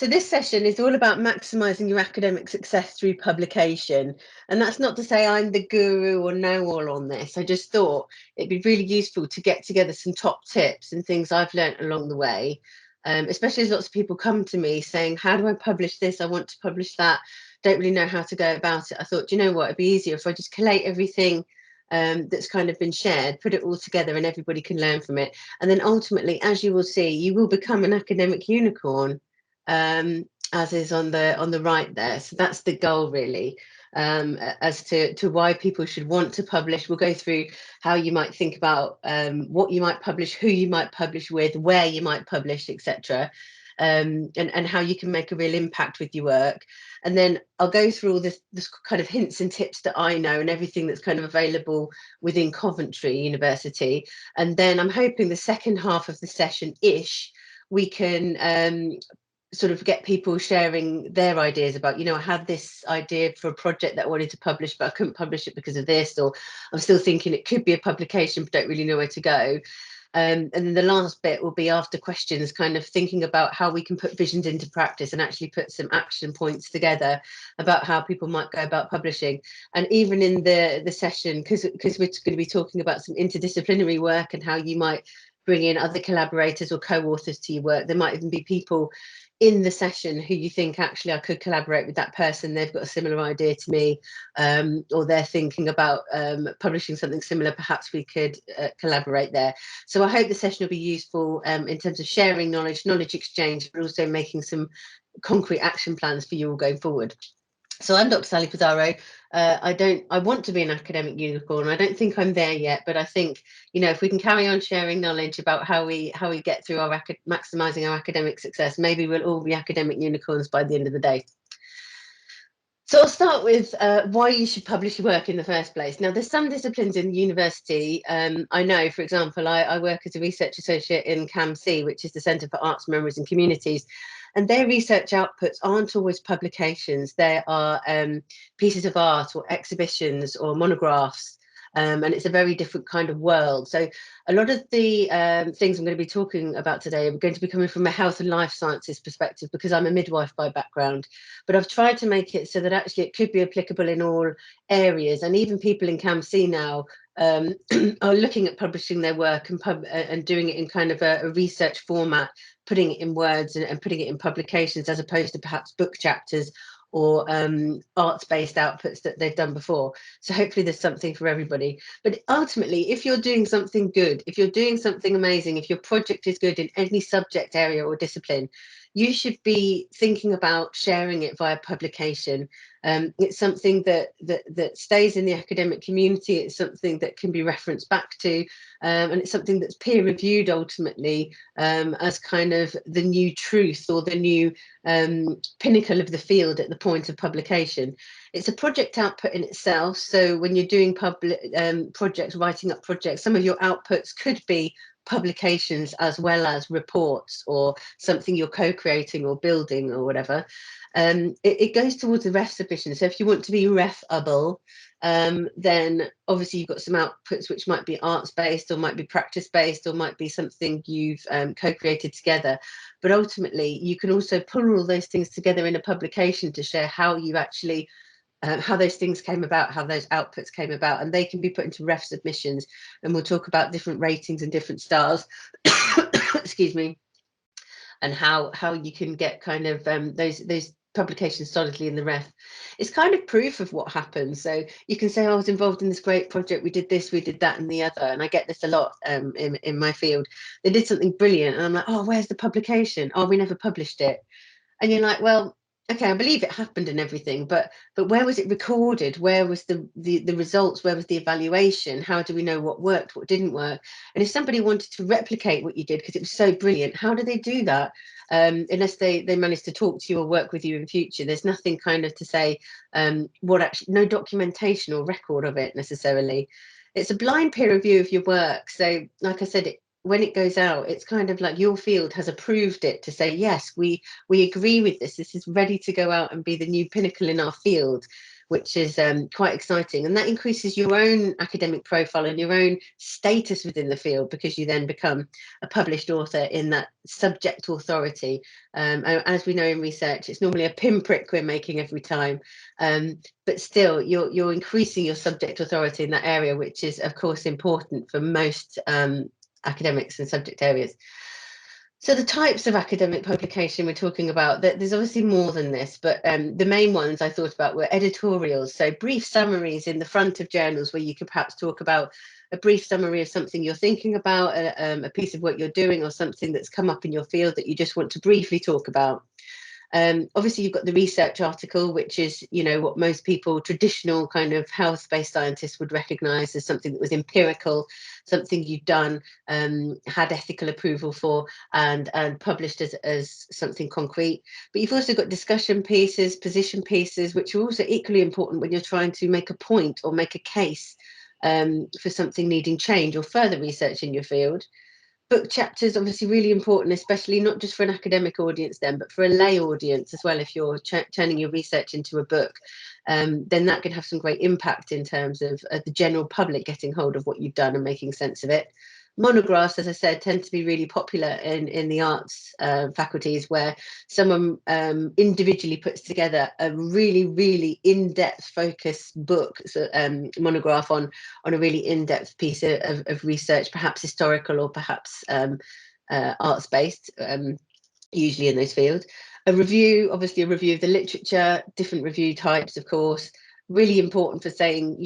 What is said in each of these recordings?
So this session is all about maximising your academic success through publication. And that's not to say I'm the guru or know all on this. I just thought it'd be really useful to get together some top tips and things I've learnt along the way. Especially as lots of people come to me saying, how do I publish this? I want to publish that. Don't really know how to go about it. I thought, you know what, it'd be easier if I just collate everything that's kind of been shared, put it all together and everybody can learn from it. And then ultimately, as you will see, you will become an academic unicorn, as is on the right there. So that's the goal really. As to why people should want to publish. We'll go through how you might think about what you might publish, who you might publish with, where you might publish, etc. And how you can make a real impact with your work. And then I'll go through all this kind of hints and tips that I know and everything that's kind of available within Coventry University. And then I'm hoping the second half of the session-ish, we can sort of get people sharing their ideas about, I had this idea for a project that I wanted to publish, but I couldn't publish it because of this, or I'm still thinking it could be a publication, but don't really know where to go. And then the last bit will be after questions, kind of thinking about how we can put visions into practice and actually put some action points together about how people might go about publishing. And even in the session, because we're going to be talking about some interdisciplinary work and how you might bring in other collaborators or co-authors to your work, there might even be people in the session who you think, actually, I could collaborate with that person. They've got a similar idea to me, or they're thinking about publishing something similar. Perhaps we could collaborate there. So I hope the session will be useful in terms of sharing knowledge exchange, but also making some concrete action plans for you all going forward. So I'm Dr. Sally Pizarro. I want to be an academic unicorn. I don't think I'm there yet, but I think, if we can carry on sharing knowledge about how we get through our maximising our academic success, maybe we'll all be academic unicorns by the end of the day. So I'll start with why you should publish your work in the first place. Now, there's some disciplines in university. I know, for example, I work as a research associate in CAMC, which is the Centre for Arts, Memories and Communities. And their research outputs aren't always publications. They are pieces of art or exhibitions or monographs. And it's a very different kind of world. So a lot of the things I'm going to be talking about today are going to be coming from a health and life sciences perspective, because I'm a midwife by background. But I've tried to make it so that actually it could be applicable in all areas. And even people in CAMC now are looking at publishing their work and doing it in kind of a research format, putting it in words and putting it in publications, as opposed to perhaps book chapters or arts-based outputs that they've done before. So hopefully there's something for everybody. But ultimately, if you're doing something good, if you're doing something amazing, if your project is good in any subject area or discipline, you should be thinking about sharing it via publication. It's something that stays in the academic community. It's something that can be referenced back to, and it's something that's peer reviewed ultimately, as kind of the new truth or the new pinnacle of the field at the point of publication. It's a project output in itself. So when you're doing projects, writing up projects, some of your outputs could be publications as well as reports or something you're co-creating or building or whatever. It goes towards the ref submission. So if you want to be refable, then obviously you've got some outputs which might be arts-based or might be practice-based or might be something you've co-created together. But ultimately, you can also pull all those things together in a publication to share how you actually how those things came about, how those outputs came about, and they can be put into ref submissions. And we'll talk about different ratings and different stars, excuse me, and how you can get kind of those publications solidly in the ref. It's kind of proof of what happens. So you can say, I was involved in this great project, we did this, we did that and the other. And I get this a lot in my field. They did something brilliant and I'm like, oh, where's the publication? Oh, we never published it. And you're like, well, okay, I believe it happened and everything, but where was it recorded? Where was the results? Where was the evaluation? How do we know what worked, what didn't work? And if somebody wanted to replicate what you did because it was so brilliant, how do they do that? Unless they manage to talk to you or work with you in future, there's nothing kind of to say what actually, no documentation or record of it necessarily. It's a blind peer review of your work. So like I said, when it goes out, it's kind of like your field has approved it to say, yes, we agree with this. This is ready to go out and be the new pinnacle in our field. which is quite exciting. And that increases your own academic profile and your own status within the field, because you then become a published author in that subject authority. As we know in research, it's normally a pinprick we're making every time. But still, you're increasing your subject authority in that area, which is, of course, important for most academics and subject areas. So the types of academic publication we're talking about, there's obviously more than this, but the main ones I thought about were editorials. So brief summaries in the front of journals, where you could perhaps talk about a brief summary of something you're thinking about, a piece of work you're doing, or something that's come up in your field that you just want to briefly talk about. Obviously, you've got the research article, which is, what most people, traditional kind of health-based scientists, would recognise as something that was empirical, something you've done, had ethical approval for, and published as something concrete. But you've also got discussion pieces, position pieces, which are also equally important when you're trying to make a point or make a case for something needing change or further research in your field. Book chapters, obviously really important, especially not just for an academic audience then, but for a lay audience as well. If you're turning your research into a book, then that can have some great impact in terms of the general public getting hold of what you've done and making sense of it. Monographs, as I said, tend to be really popular in the arts faculties, where someone individually puts together a really, really in-depth focused book, so, monograph on a really in-depth piece of research, perhaps historical or perhaps arts-based, usually in those fields. A review, obviously a review of the literature, different review types, of course. Really important for saying,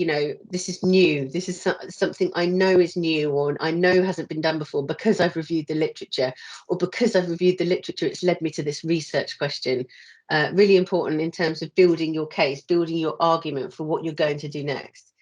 this is new, this is something I know is new, or I know hasn't been done before, because I've reviewed the literature, or because I've reviewed the literature, it's led me to this research question. Really important in terms of building your case, building your argument for what you're going to do next.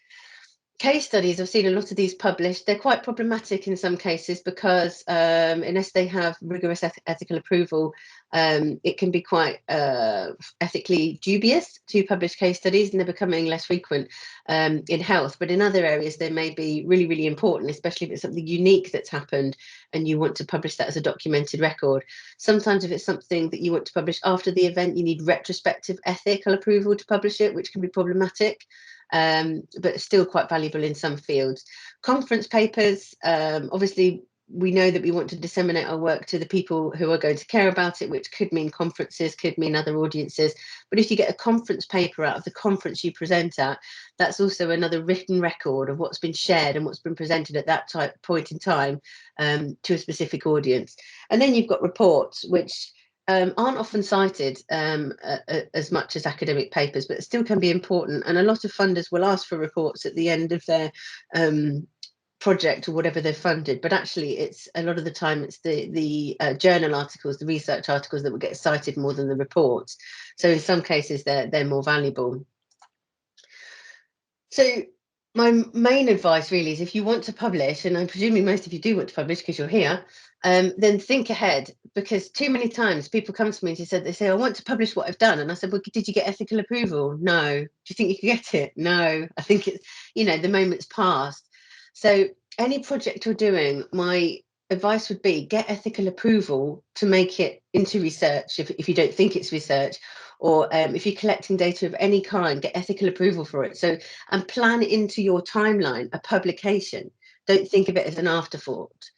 Case studies, I've seen a lot of these published. They're quite problematic in some cases, because unless they have rigorous ethical approval, it can be quite ethically dubious to publish case studies, and they're becoming less frequent in health. But in other areas, they may be really, really important, especially if it's something unique that's happened and you want to publish that as a documented record. Sometimes if it's something that you want to publish after the event, you need retrospective ethical approval to publish it, which can be problematic. But still quite valuable in some fields. Conference papers, obviously we know that we want to disseminate our work to the people who are going to care about it, which could mean conferences, could mean other audiences. But if you get a conference paper out of the conference you present at, that's also another written record of what's been shared and what's been presented at that point in time to a specific audience. And then you've got reports, which aren't often cited as much as academic papers, but still can be important. And a lot of funders will ask for reports at the end of their project or whatever they've funded. But actually, it's a lot of the time it's the journal articles, the research articles that will get cited more than the reports. So in some cases, they're more valuable. So my main advice really is, if you want to publish, and I'm presuming most of you do want to publish because you're here, then think ahead, because too many times people come to me and they say, I want to publish what I've done. And I said, well, did you get ethical approval? No. Do you think you can get it? No. I think it's, the moment's passed. So any project you're doing, my advice would be get ethical approval to make it into research if you don't think it's research, or if you're collecting data of any kind, get ethical approval for it. So, and plan into your timeline a publication. Don't think of it as an afterthought.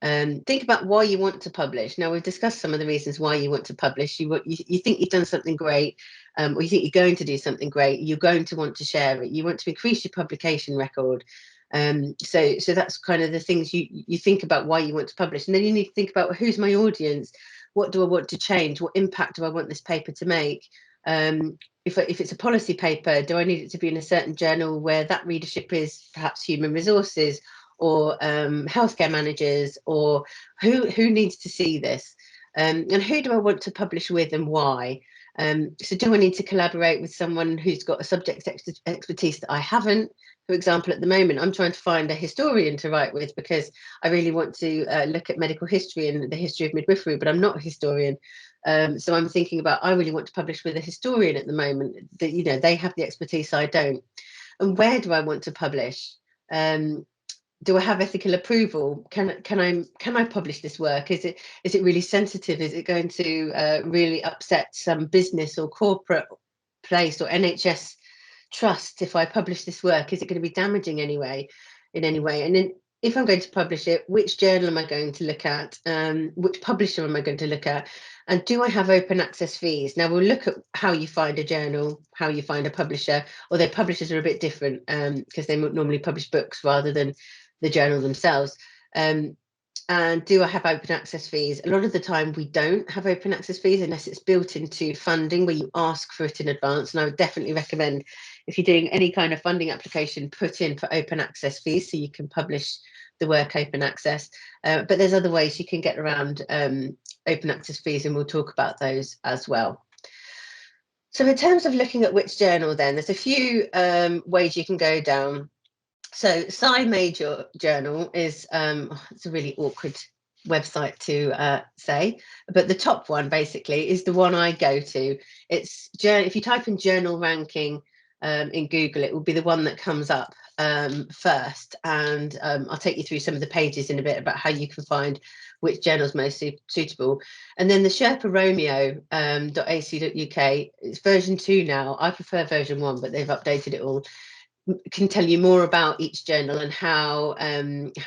Think about why you want to publish. Now, we've discussed some of the reasons why you want to publish. You think you've done something great, or you think you're going to do something great. You're going to want to share it. You want to increase your publication record. So that's kind of the things you think about why you want to publish. And then you need to think about, well, who's my audience? What do I want to change? What impact do I want this paper to make? If it's a policy paper, do I need it to be in a certain journal where that readership is perhaps human resources or healthcare managers, or who needs to see this? And who do I want to publish with, and why? So do I need to collaborate with someone who's got a subject expertise that I haven't? For example, at the moment, I'm trying to find a historian to write with, because I really want to look at medical history and the history of midwifery, but I'm not a historian. So I'm thinking about, I really want to publish with a historian at the moment, that, they have the expertise I don't. And where do I want to publish? Do I have ethical approval? Can I publish this work? Is it really sensitive? Is it going to really upset some business or corporate place or NHS trust if I publish this work? Is it going to be damaging anyway, in any way? And then if I'm going to publish it, which journal am I going to look at? Which publisher am I going to look at? And do I have open access fees? Now we'll look at how you find a journal, how you find a publisher, although publishers are a bit different because they normally publish books rather than the journal themselves. And do I have open access fees? A lot of the time we don't have open access fees unless it's built into funding where you ask for it in advance. And I would definitely recommend, if you're doing any kind of funding application, put in for open access fees so you can publish the work open access. But there's other ways you can get around open access fees, and we'll talk about those as well. So in terms of looking at which journal, then there's a few ways you can go down. So SciMajor Journal is it's a really awkward website to say, but the top one basically is the one I go to. It's if you type in journal ranking in Google, it will be the one that comes up first, and I'll take you through some of the pages in a bit about how you can find which journal is most suitable. And then the Sherpa Romeo .ac.uk, it's version 2 now. I prefer version 1, but they've updated it all. Can tell you more about each journal and how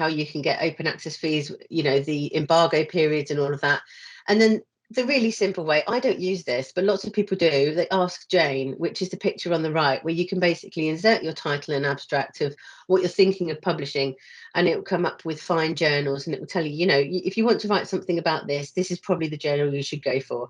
you can get open access fees, you know, the embargo periods and all of that. And then the really simple way, I don't use this, but lots of people do, they ask Jane, which is the picture on the right, where you can basically insert your title and abstract of what you're thinking of publishing, and it will come up with fine journals, and it will tell you, you know, if you want to write something about this, this is probably the journal you should go for.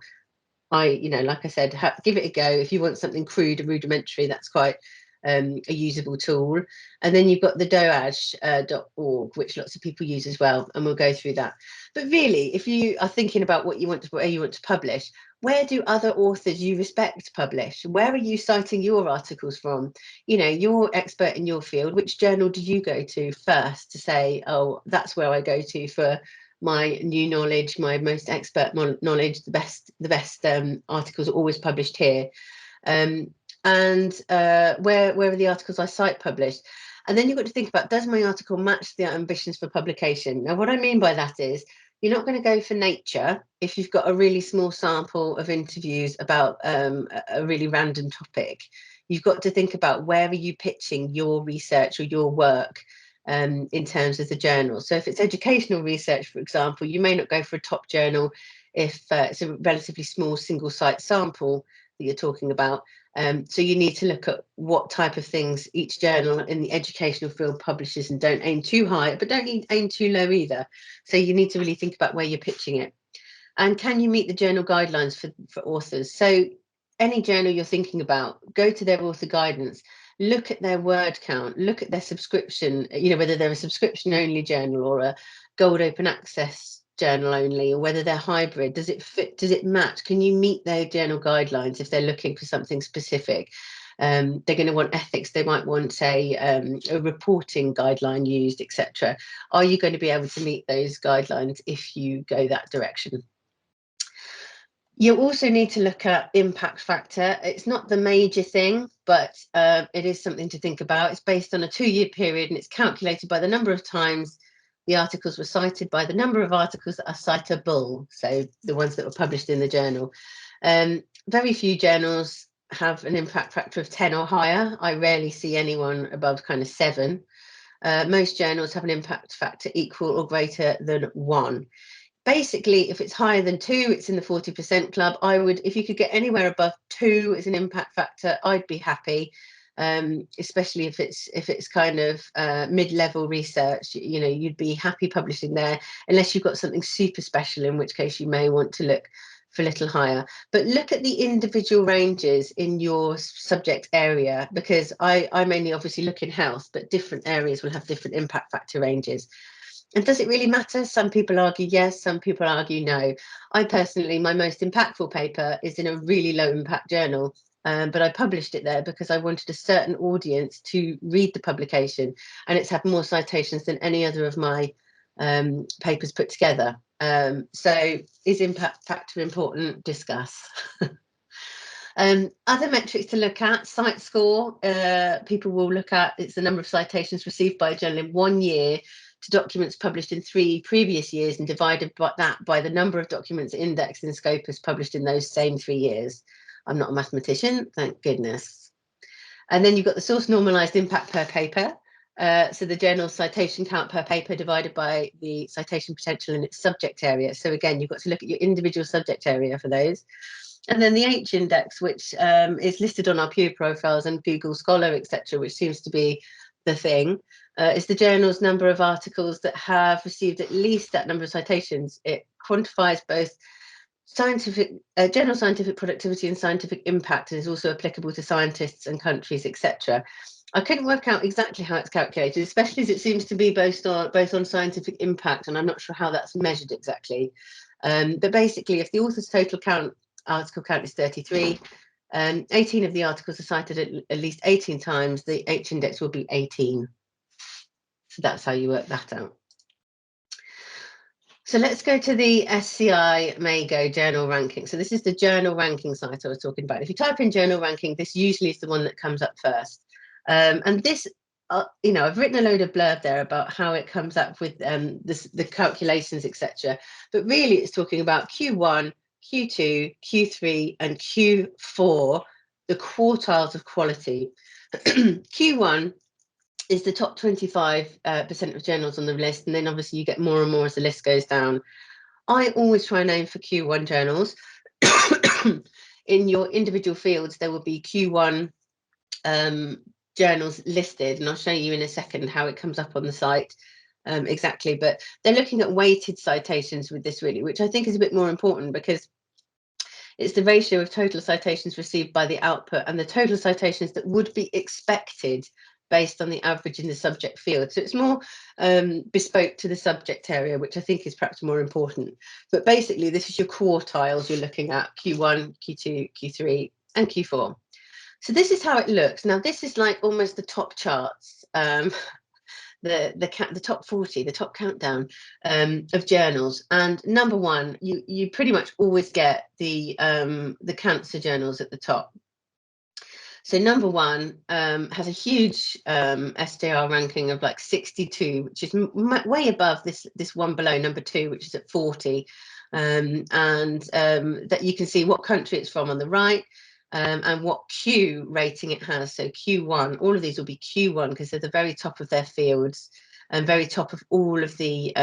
You know, like I said, give it a go. If you want something crude and rudimentary, that's quite a usable tool. And then you've got the doaj.org, which lots of people use as well, and we'll go through that. But really, if you are thinking about where you want to publish, where do other authors you respect publish? Where are you citing your articles from? You know, you're expert in your field. Which journal do you go to first to say, oh, that's where I go to for my new knowledge, my most expert knowledge? The best articles are always published here. And where are the articles I cite published? And then you've got to think about, does my article match the ambitions for publication? Now, what I mean by that is, you're not going to go for Nature if you've got a really small sample of interviews about a really random topic. You've got to think about, where are you pitching your research or your work in terms of the journal. So if it's educational research, for example, you may not go for a top journal if it's a relatively small single site sample that you're talking about. So you need to look at what type of things each journal in the educational field publishes, and don't aim too high, but don't aim too low either. So you need to really think about where you're pitching it. And can you meet the journal guidelines for authors? So any journal you're thinking about, go to their author guidance, look at their word count, look at their subscription, you know, whether they're a subscription only journal or a gold open access journal only, or whether they're hybrid. Does it fit? Does it match? Can you meet their journal guidelines if they're looking for something specific? They're going to want ethics. They might want, say, a reporting guideline used, etc. Are you going to be able to meet those guidelines if you go that direction? You also need to look at impact factor. It's not the major thing, but it is something to think about. It's based on a 2-year period, and it's calculated by the number of times the articles were cited by the number of articles that are citable, so the ones that were published in the journal. Very few journals have an impact factor of 10 or higher. I rarely see anyone above kind of 7. Most journals have an impact factor equal or greater than 1. Basically, if it's higher than 2, it's in the 40% club. I would, if you could get anywhere above 2 as an impact factor, I'd be happy. Especially if it's kind of mid-level research, you know, you'd be happy publishing there, unless you've got something super special, in which case you may want to look for a little higher. But look at the individual ranges in your subject area, because I mainly obviously look in health, but different areas will have different impact factor ranges. And does it really matter? Some people argue yes, some people argue no. I personally, my most impactful paper is in a really low impact journal, but I published it there because I wanted a certain audience to read the publication, and it's had more citations than any other of my papers put together. So is impact factor important? Discuss. Other metrics to look at, cite score. People will look at, it's the number of citations received by a journal in 1 year to documents published in 3 previous years, and divided that by the number of documents indexed in Scopus published in those same 3 years. I'm not a mathematician, thank goodness. And then you've got the source normalized impact per paper. So the journal citation count per paper divided by the citation potential in its subject area. So again, you've got to look at your individual subject area for those. And then the H index, which is listed on our Pew profiles and Google Scholar, etc., which seems to be the thing, is the journal's number of articles that have received at least that number of citations. It quantifies both scientific, general scientific productivity and scientific impact, and is also applicable to scientists and countries, etc. I couldn't work out exactly how it's calculated, especially as it seems to be both on scientific impact, and I'm not sure how that's measured exactly. But basically, if the author's total article count is 33, 18 of the articles are cited at least 18 times, the H index will be 18. So that's how you work that out. So let's go to the SCI Mago journal ranking. So this is the journal ranking site I was talking about. If you type in journal ranking, this usually is the one that comes up first. And this, I've written a load of blurb there about how it comes up with the calculations, etc. But really, it's talking about Q1, Q2, Q3, and Q4, the quartiles of quality. Q1 is the top 25% of journals on the list, and then obviously you get more and more as the list goes down. I always try and aim for Q1 journals. In your individual fields, there will be Q1 journals listed, and I'll show you in a second how it comes up on the site exactly. But they're looking at weighted citations with this, really, which I think is a bit more important, because it's the ratio of total citations received by the output and the total citations that would be expected based on the average in the subject field. So it's more bespoke to the subject area, which I think is perhaps more important. But basically, this is your quartiles you're looking at: Q1, Q2, Q3, and Q4. So this is how it looks. Now, this is like almost the top charts, the top 40, the top countdown of journals. And number one, you pretty much always get the cancer journals at the top. So number one has a huge SJR ranking of like 62, which is way above this one below, number two, which is at 40. And that you can see what country it's from on the right, and what Q rating it has. So Q1, all of these will be Q1 because they're the very top of their fields and very top of all of the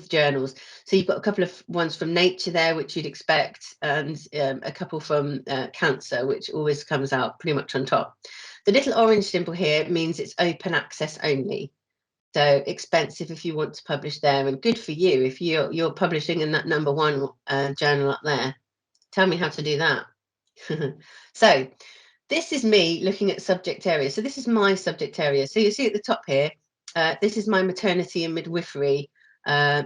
journals. So you've got a couple of ones from Nature there, which you'd expect, and a couple from Cancer, which always comes out pretty much on top. The little orange symbol here means it's open access only. So expensive if you want to publish there, and good for you if you're publishing in that number one journal up there. Tell me how to do that. So this is me looking at subject area. So this is my subject area. So you see at the top here, this is my maternity and midwifery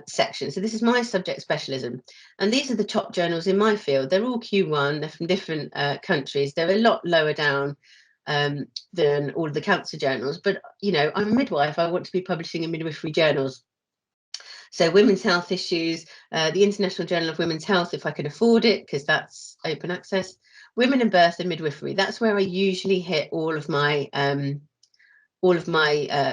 section. So this is my subject specialism, and these are the top journals in my field. They're all Q1. They're from different countries. They're a lot lower down than all of the cancer journals, but I'm a midwife. I want to be publishing in midwifery journals. So women's health issues, the International Journal of Women's Health, if I can afford it, because that's open access. Women and birth and midwifery. That's where I usually hit all of my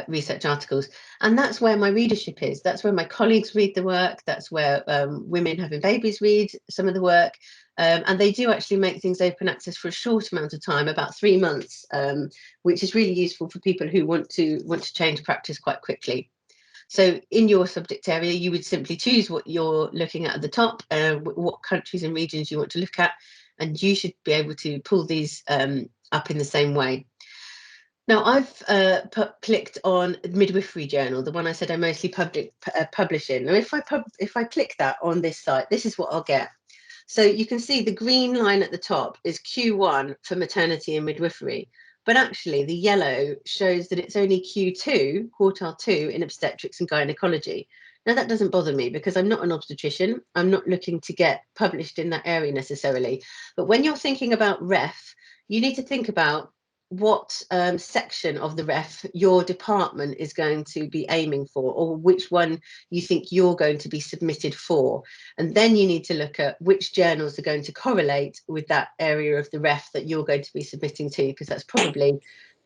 research articles, and that's where my readership is. That's where my colleagues read the work. That's where women having babies read some of the work, and they do actually make things open access for a short amount of time, about 3 months, which is really useful for people who want to change practice quite quickly. So in your subject area, you would simply choose what you're looking at the top, what countries and regions you want to look at, and you should be able to pull these up in the same way. Now, I've clicked on Midwifery Journal, the one I said I mostly publish in. Now, if I click that on this site, this is what I'll get. So you can see the green line at the top is Q1 for maternity and midwifery, but actually the yellow shows that it's only Q2, quartile 2, in obstetrics and gynecology. Now, that doesn't bother me because I'm not an obstetrician. I'm not looking to get published in that area necessarily. But when you're thinking about ref, you need to think about what section of the ref your department is going to be aiming for, or which one you think you're going to be submitted for. And then you need to look at which journals are going to correlate with that area of the ref that you're going to be submitting to, because that's probably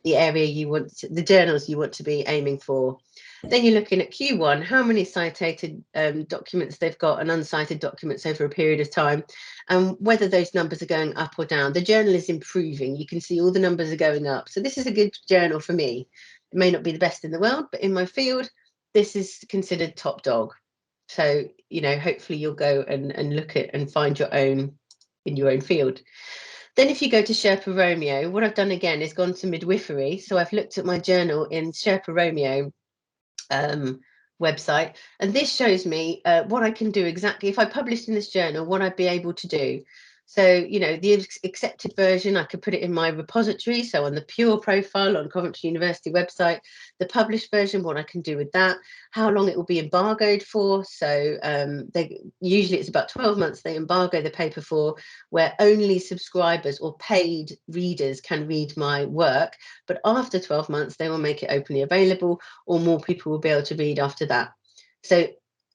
the area you want to, the journals you want to be aiming for. Then you're looking at Q1, how many cited documents they've got and uncited documents over a period of time, and whether those numbers are going up or down. The journal is improving. You can see all the numbers are going up. So this is a good journal for me. It may not be the best in the world, but in my field, this is considered top dog. So, you know, hopefully you'll go and look at and find your own in your own field. Then if you go to Sherpa Romeo, what I've done again is gone to midwifery. So I've looked at my journal in Sherpa Romeo website, and this shows me what I can do exactly if I published in this journal, what I'd be able to do. So, you know, the accepted version, I could put it in my repository. So on the pure profile on Coventry University website, the published version, what I can do with that, how long it will be embargoed for. So they usually it's about 12 months they embargo the paper for, where only subscribers or paid readers can read my work. But after 12 months, they will make it openly available, or more people will be able to read after that. So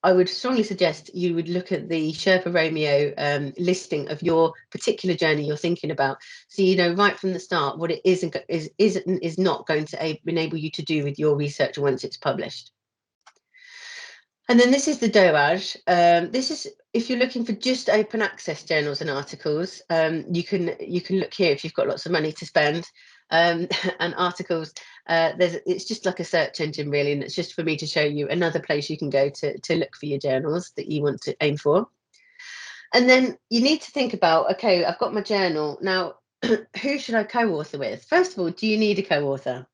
I would strongly suggest you would look at the Sherpa Romeo listing of your particular journey you're thinking about, so you know right from the start what it is and is not going to enable you to do with your research once it's published. And then this is the DOAJ. This is if you're looking for just open access journals and articles. You can look here if you've got lots of money to spend, and articles. It's just like a search engine really, and it's just for me to show you another place you can go to look for your journals that you want to aim for. And then you need to think about, okay, I've got my journal now. Who should I co-author with? First of all, do you need a co-author?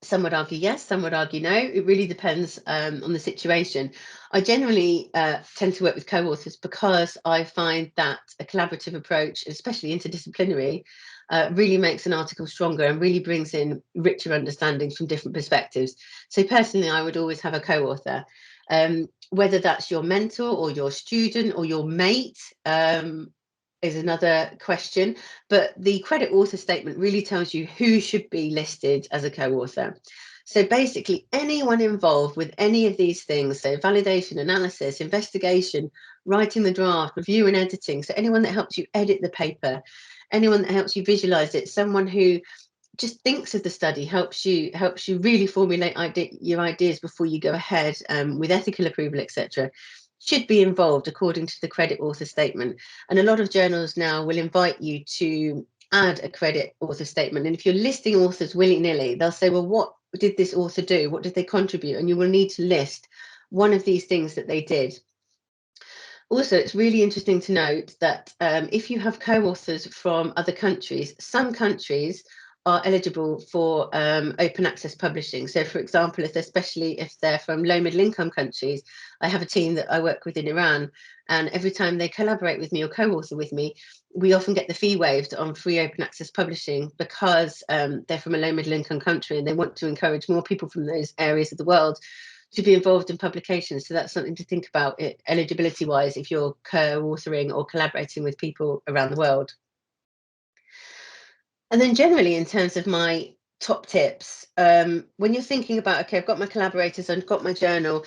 Some would argue yes, some would argue no. It really depends on the situation. I generally tend to work with co-authors because I find that a collaborative approach, especially interdisciplinary, really makes an article stronger and really brings in richer understandings from different perspectives. So personally, I would always have a co-author, whether that's your mentor or your student or your mate. Is another question, but the credit author statement really tells you who should be listed as a co-author. So basically anyone involved with any of these things, so validation, analysis, investigation, writing the draft, review and editing, so anyone that helps you edit the paper, anyone that helps you visualize it, someone who just thinks of the study, helps you really formulate your ideas before you go ahead with ethical approval, etc., should be involved according to the credit author statement. And a lot of journals now will invite you to add a credit author statement. And if you're listing authors willy-nilly, they'll say, well, what did this author do? What did they contribute? And you will need to list one of these things that they did. Also, it's really interesting to note that if you have co-authors from other countries, some countries are eligible for open access publishing. So for example, especially if they're from low middle income countries, I have a team that I work with in Iran, and every time they collaborate with me or co-author with me, we often get the fee waived on free open access publishing because they're from a low middle income country and they want to encourage more people from those areas of the world to be involved in publications. So that's something to think about eligibility wise if you're co-authoring or collaborating with people around the world. And then generally in terms of my top tips, when you're thinking about, okay, I've got my collaborators, I've got my journal,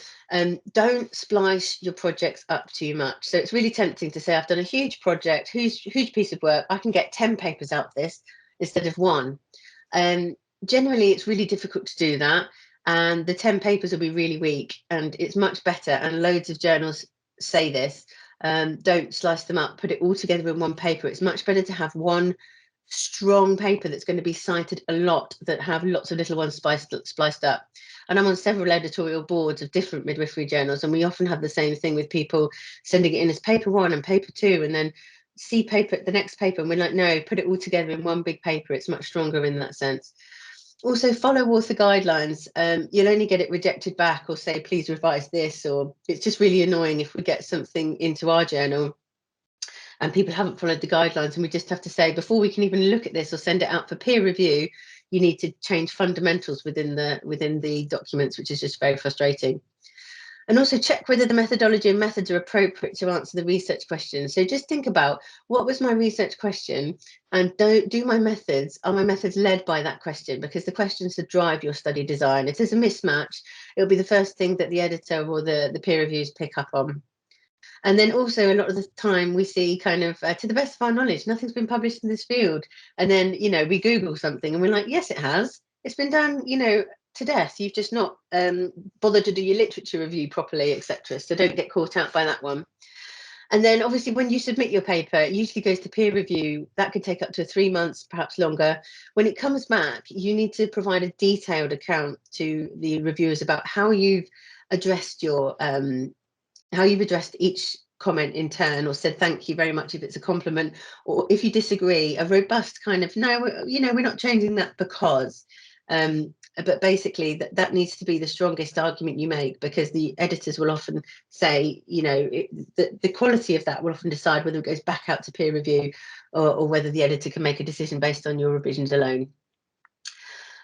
don't splice your projects up too much. So it's really tempting to say, I've done a huge project, huge piece of work, I can get 10 papers out of this instead of one. Generally, it's really difficult to do that. And the 10 papers will be really weak, and it's much better. And loads of journals say this, don't slice them up, put it all together in one paper. It's much better to have one strong paper that's going to be cited a lot, that have lots of little ones spliced up. And I'm on several editorial boards of different midwifery journals, and we often have the same thing with people sending it in as paper one and paper two, and then see paper the next paper, and we're like, no, put it all together in one big paper. It's much stronger in that sense. Also, follow author guidelines. You'll only get it rejected back or say, please revise this, or it's just really annoying if we get something into our journal and people haven't followed the guidelines, and we just have to say, before we can even look at this or send it out for peer review, you need to change fundamentals within the documents, which is just very frustrating. And also check whether the methodology and methods are appropriate to answer the research question. So just think about, what was my research question, and are my methods led by that question? Because the questions that drive your study design. If there's a mismatch, it'll be the first thing that the editor or the peer reviews pick up on. And then also a lot of the time we see kind of, to the best of our knowledge, nothing's been published in this field. And then, you know, we Google something and we're like, yes, it has. It's been done, you know, to death. You've just not bothered to do your literature review properly, etc. So don't get caught out by that one. And then obviously when you submit your paper, it usually goes to peer review. That could take up to 3 months, perhaps longer. When it comes back, you need to provide a detailed account to the reviewers about how you've addressed your how you've addressed each comment in turn, or said thank you very much if it's a compliment, or if you disagree, a robust kind of, no, you know, we're not changing that because. But basically that needs to be the strongest argument you make, because the editors will often say, you know, the quality of that will often decide whether it goes back out to peer review, or whether the editor can make a decision based on your revisions alone.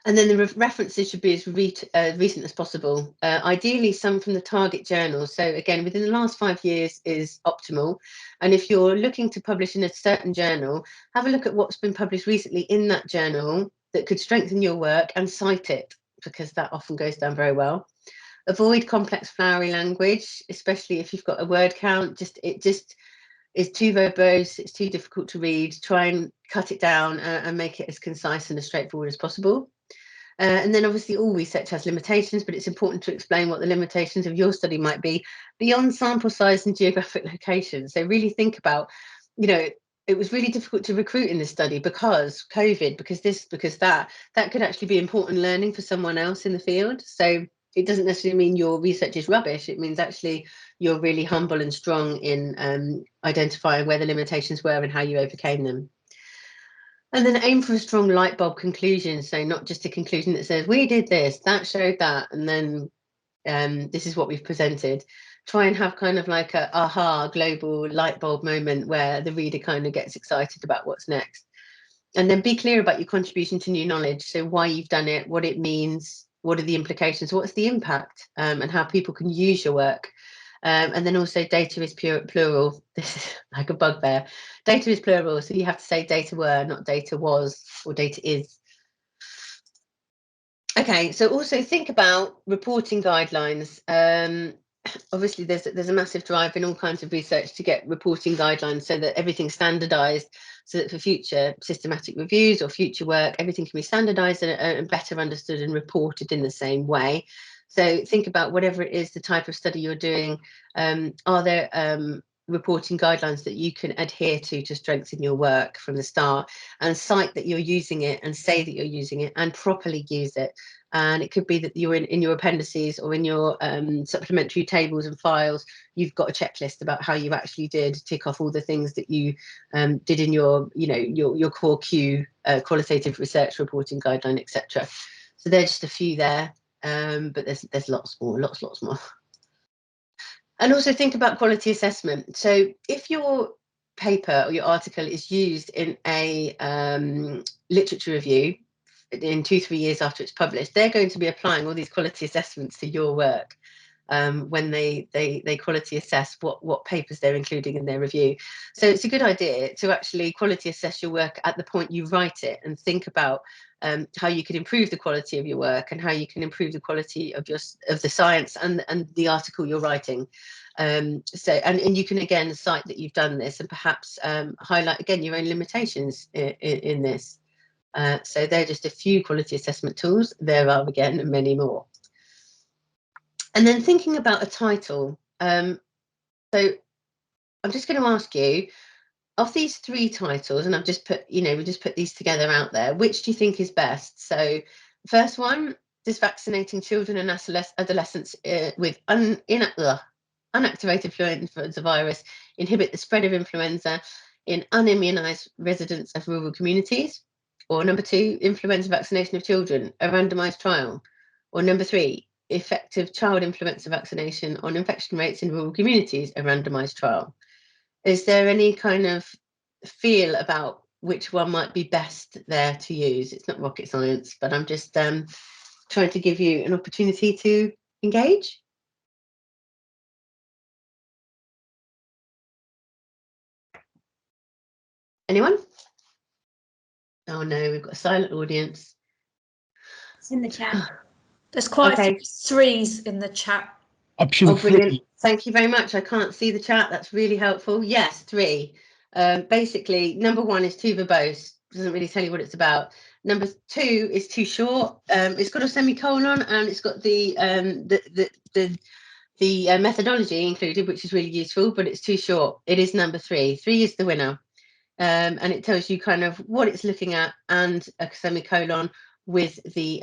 And then the references should be as recent as possible, ideally some from the target journal. So again, within the last 5 years is optimal. And if you're looking to publish in a certain journal, have a look at what's been published recently in that journal that could strengthen your work, and cite it, because that often goes down very well. Avoid complex flowery language, especially if you've got a word count. It just is too verbose, it's too difficult to read. Try and cut it down and make it as concise and as straightforward as possible. And then obviously all research has limitations, but it's important to explain what the limitations of your study might be beyond sample size and geographic location. So really think about, you know, it was really difficult to recruit in this study because COVID, because this, because that could actually be important learning for someone else in the field. So it doesn't necessarily mean your research is rubbish. It means actually you're really humble and strong in identifying where the limitations were and how you overcame them. And then aim for a strong light bulb conclusion. So not just a conclusion that says, we did this, that showed that, and then this is what we've presented. Try and have kind of like a aha global light bulb moment where the reader kind of gets excited about what's next. And then be clear about your contribution to new knowledge. So why you've done it, what it means, what are the implications, what's the impact, and how people can use your work. And then also data is plural. This is like a bugbear. Data is plural, so you have to say data were, not data was, or data is. Okay, so also think about reporting guidelines. Obviously, there's a massive drive in all kinds of research to get reporting guidelines so that everything's standardized, so that for future systematic reviews or future work, everything can be standardized and better understood and reported in the same way. So think about whatever it is, the type of study you're doing. Are there reporting guidelines that you can adhere to strengthen your work from the start, and cite that you're using it, and say that you're using it, and properly use it? And it could be that you're in your appendices or in your supplementary tables and files, you've got a checklist about how you actually did tick off all the things that you did in your, you know, your core Q, qualitative research reporting guideline, etc. So there's just a few there, but there's lots more. And also think about quality assessment. So if your paper or your article is used in a literature review in 2-3 years after it's published, they're going to be applying all these quality assessments to your work when they quality assess what papers they're including in their review. So it's a good idea to actually quality assess your work at the point you write it, and think about how you can improve the quality of your work, and how you can improve the quality of the science and the article you're writing. So and you can again cite that you've done this, and perhaps highlight again your own limitations in this. So they're just a few quality assessment tools. There are again many more. And then thinking about a title. So I'm just going to ask you, of these 3 titles, and I've just put, you know, we just put these together out there, which do you think is best? So first one, does vaccinating children and adolescents with inactivated flu influenza virus inhibit the spread of influenza in unimmunized residents of rural communities? Or number 2, influenza vaccination of children, a randomized trial? Or number 3, effective child influenza vaccination on infection rates in rural communities, a randomized trial? Is there any kind of feel about which one might be best there to use? It's not rocket science, but I'm just trying to give you an opportunity to engage. Anyone? Oh no, we've got a silent audience. It's in the chat. There's quite a few 3s in the chat. Option Oh, brilliant. 3. Thank you very much. I can't see the chat. That's really helpful. Yes, 3. Basically, number 1 is too verbose. Doesn't really tell you what it's about. Number 2 is too short. It's got a semicolon and it's got the methodology included, which is really useful, but it's too short. It is number 3. 3 is the winner. And it tells you kind of what it's looking at and a semicolon with the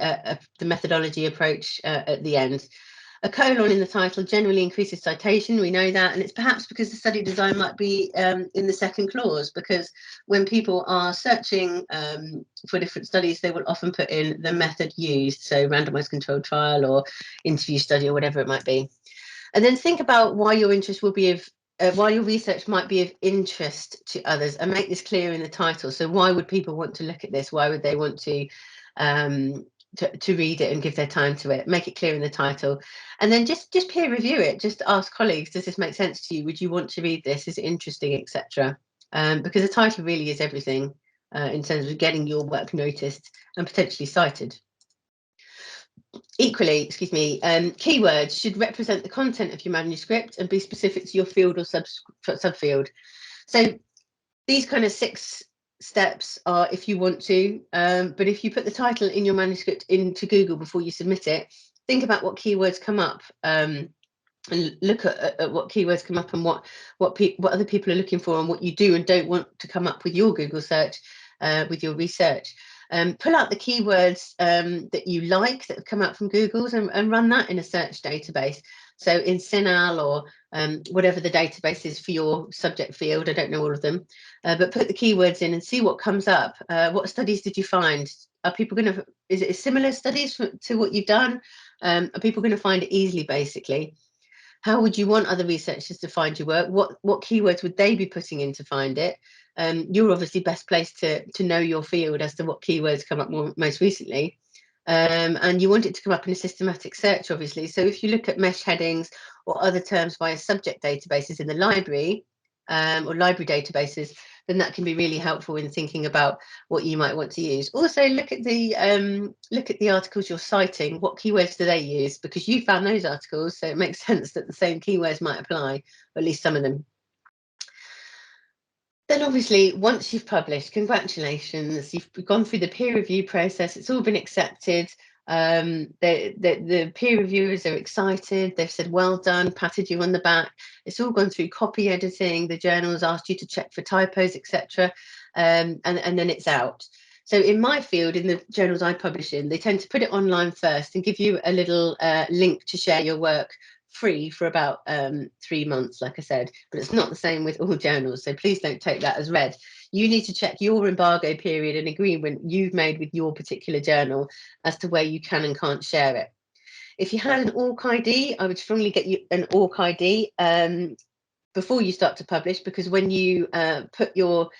methodology approach at the end. A colon in the title generally increases citation, we know that, and it's perhaps because the study design might be in the second clause, because when people are searching for different studies, they will often put in the method used, so randomized controlled trial or interview study or whatever it might be. And then think about why your interest will be of why your research might be of interest to others, and make this clear in the title. So why would people want to look at this? Why would they want to read it and give their time to it? Make it clear in the title, and then just peer review it. Just ask colleagues, does this make sense to you? Would you want to read this? Is it interesting, etc. Because the title really is everything in terms of getting your work noticed and potentially cited. Equally, keywords should represent the content of your manuscript and be specific to your field or subfield. So these kind of 6 steps are if you want to, but if you put the title in your manuscript into Google before you submit it, think about what keywords come up, and look at what keywords come up and what other people are looking for and what you do and don't want to come up with your Google search, with your research. Pull out the keywords that you like that have come out from Google's and run that in a search database. So in CINAHL or whatever the database is for your subject field, I don't know all of them, but put the keywords in and see what comes up. What studies did you find? Are people going to, is it similar studies to what you've done? Are people going to find it easily, basically? How would you want other researchers to find your work? What keywords would they be putting in to find it? You're obviously best placed to know your field as to what keywords come up most recently. And you want it to come up in a systematic search, obviously. So if you look at mesh headings or other terms via subject databases in the library, or library databases, then that can be really helpful in thinking about what you might want to use. Also, look at the articles you're citing. What keywords do they use? Because you found those articles, so it makes sense that the same keywords might apply, or at least some of them. Then obviously, once you've published, congratulations, you've gone through the peer review process, it's all been accepted. The peer reviewers are excited, they've said well done, patted you on the back. It's all gone through copy editing, the journal's asked you to check for typos, etc. And then it's out. So in my field, in the journals I publish in, they tend to put it online first and give you a little link to share your work free for about 3 months, like I said, but it's not the same with all journals, so please don't take that as read. You need to check your embargo period and agreement you've made with your particular journal as to where you can and can't share it. If you had an ORC ID, I would strongly get you an ORC ID before you start to publish, because when you put your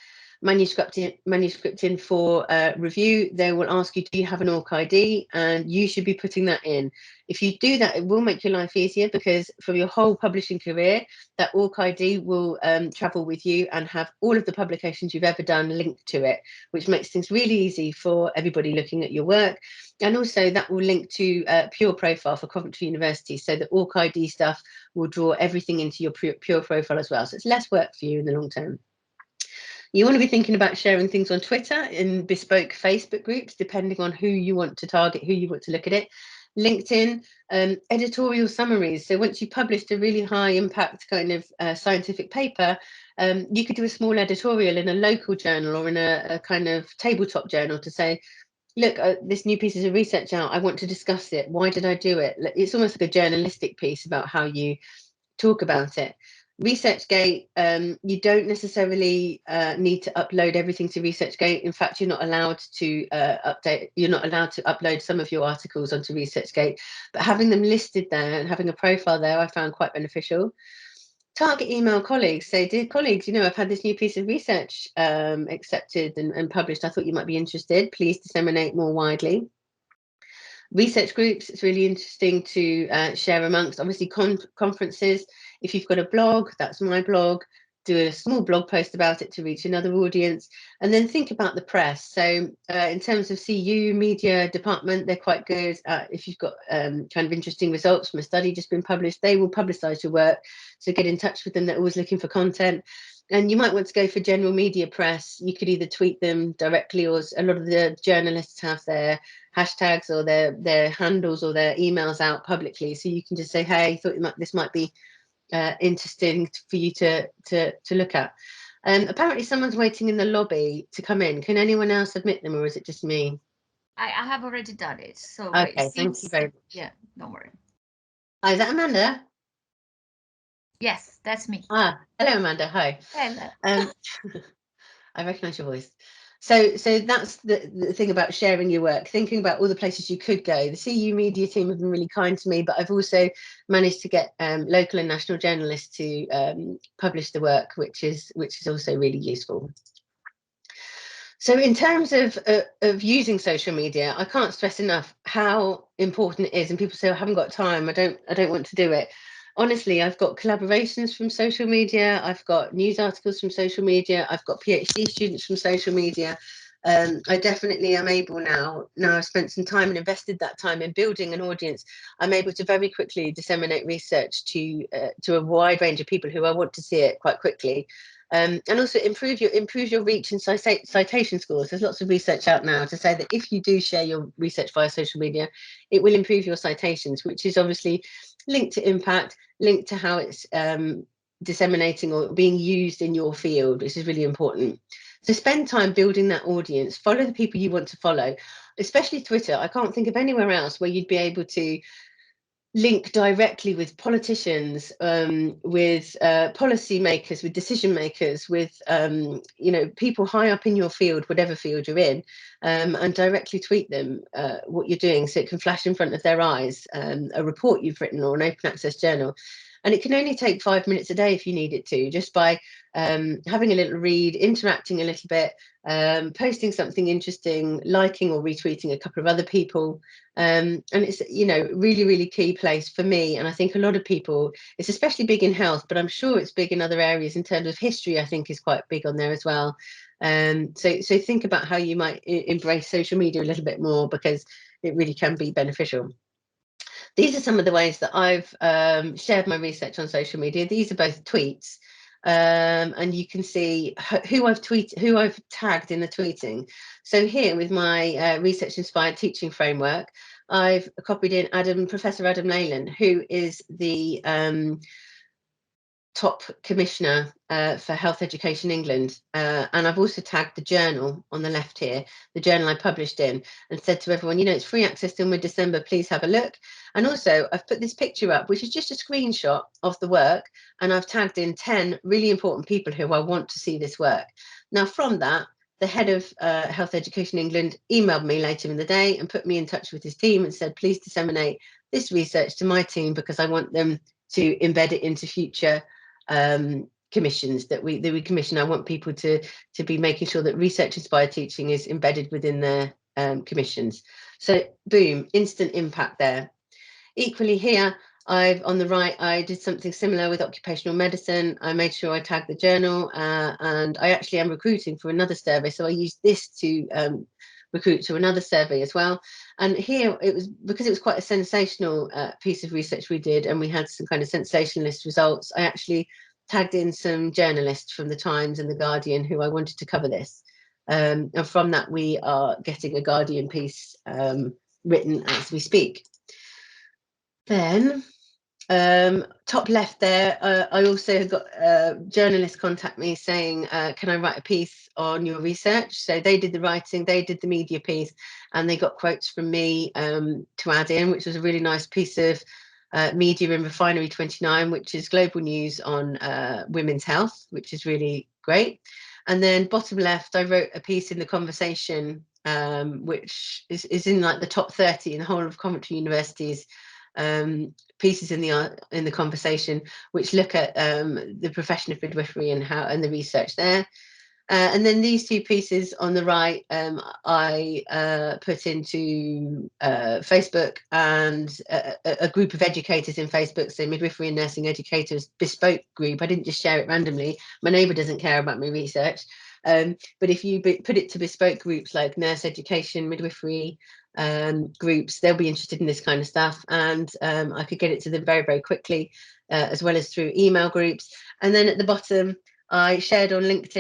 manuscript in for review, they will ask you, do you have an ORC ID? And you should be putting that in. If you do that, it will make your life easier, because for your whole publishing career, that ORC ID will travel with you and have all of the publications you've ever done linked to it, which makes things really easy for everybody looking at your work. And also that will link to Pure Profile for Coventry University, so the ORC ID stuff will draw everything into your Pure Profile as well. So it's less work for you in the long term. You want to be thinking about sharing things on Twitter, in bespoke Facebook groups, depending on who you want to target, who you want to look at it. LinkedIn, editorial summaries. So once you published a really high impact kind of scientific paper, you could do a small editorial in a local journal or in a kind of tabletop journal to say, look, this new piece of research out, I want to discuss it. Why did I do it? It's almost like a journalistic piece about how you talk about it. ResearchGate, you don't necessarily need to upload everything to ResearchGate. In fact, you're not allowed to upload some of your articles onto ResearchGate, but having them listed there and having a profile there, I found quite beneficial. Target email colleagues, say, dear colleagues, I've had this new piece of research accepted and published. I thought you might be interested. Please disseminate more widely. Research groups, it's really interesting to share amongst, obviously, conferences. If you've got a blog, that's my blog. do a small blog post about it to reach another audience, and then think about the press. So in terms of CU media department, they're quite good. If you've got kind of interesting results from a study just been published, they will publicize your work. So get in touch with them. They're always looking for content. And you might want to go for general media press. You could either tweet them directly, or a lot of the journalists have their hashtags or their handles or their emails out publicly. So you can just say, hey, I thought this might be interesting for you to look at. Apparently someone's waiting in the lobby to come in. Can anyone else admit them, or is it just me? I have already done it. So Okay, it thank you seems, very much. yeah, don't worry. Hi, is that Amanda? Yes, that's me. Hello, Amanda. Hi. Hello. I recognise your voice. So that's the thing about sharing your work, thinking about all the places you could go. The CU media team have been really kind to me, but I've also managed to get local and national journalists to publish the work, which is also really useful. So in terms of using social media, I can't stress enough how important it is. And people say, I haven't got time, I don't want to do it. Honestly, I've got collaborations from social media, I've got news articles from social media, I've got PhD students from social media. I definitely am able now I've spent some time and invested that time in building an audience, I'm able to very quickly disseminate research to a wide range of people who I want to see it quite quickly. And also improve your reach and citation scores. There's lots of research out now to say that if you do share your research via social media, it will improve your citations, which is obviously linked to impact, linked to how it's disseminating or being used in your field, which is really important. So spend time building that audience, follow the people you want to follow, especially Twitter. I can't think of anywhere else where you'd be able to link directly with politicians, with policy makers, with decision makers, with people high up in your field, whatever field you're in, and directly tweet them what you're doing, so it can flash in front of their eyes, a report you've written or an open access journal. And it can only take 5 minutes a day if you need it to, just by having a little read, interacting a little bit, posting something interesting, liking or retweeting a couple of other people. And it's, really, really key place for me. And I think a lot of people, it's especially big in health, but I'm sure it's big in other areas. In terms of history, I think is quite big on there as well. So think about how you might embrace social media a little bit more, because it really can be beneficial. These are some of the ways that I've shared my research on social media. These are both tweets. And you can see who I've tagged in the tweeting. So here with my research inspired teaching framework, I've copied in Professor Adam Leyland, who is the top commissioner for health education England, and I've also tagged the journal on the left here, the journal I published in, and said to everyone, it's free access till mid-December, please have a look. And also I've put this picture up, which is just a screenshot of the work, and I've tagged in 10 really important people who I want to see this work. Now from that, the head of Health Education England emailed me later in the day and put me in touch with his team and said, please disseminate this research to my team, because I want them to embed it into future commissions that we commission. I want people to be making sure that research inspired teaching is embedded within their commissions. So boom, instant impact there. Equally here, on the right, I did something similar with occupational medicine. I made sure I tagged the journal, and I actually am recruiting for another survey, so I used this to recruit to another survey as well. And here it was, because it was quite a sensational piece of research we did, and we had some kind of sensationalist results, I actually tagged in some journalists from the Times and the Guardian who I wanted to cover this. And from that, we are getting a Guardian piece written as we speak. Then top left there, I also got journalists contact me saying, can I write a piece on your research? So they did the writing, they did the media piece, and they got quotes from me to add in, which was a really nice piece of media in Refinery 29, which is global news on women's health, which is really great. And then bottom left, I wrote a piece in The Conversation, which is in like the top 30 in the whole of Coventry University's pieces in the Conversation, which look at the profession of midwifery and the research there. And then these two pieces on the right, I put into Facebook and a group of educators in Facebook, so Midwifery and Nursing Educators Bespoke group. I didn't just share it randomly. My neighbour doesn't care about my research. But if you put it to bespoke groups like nurse education, midwifery groups, they'll be interested in this kind of stuff. And I could get it to them very, very quickly, as well as through email groups. And then at the bottom, I shared on LinkedIn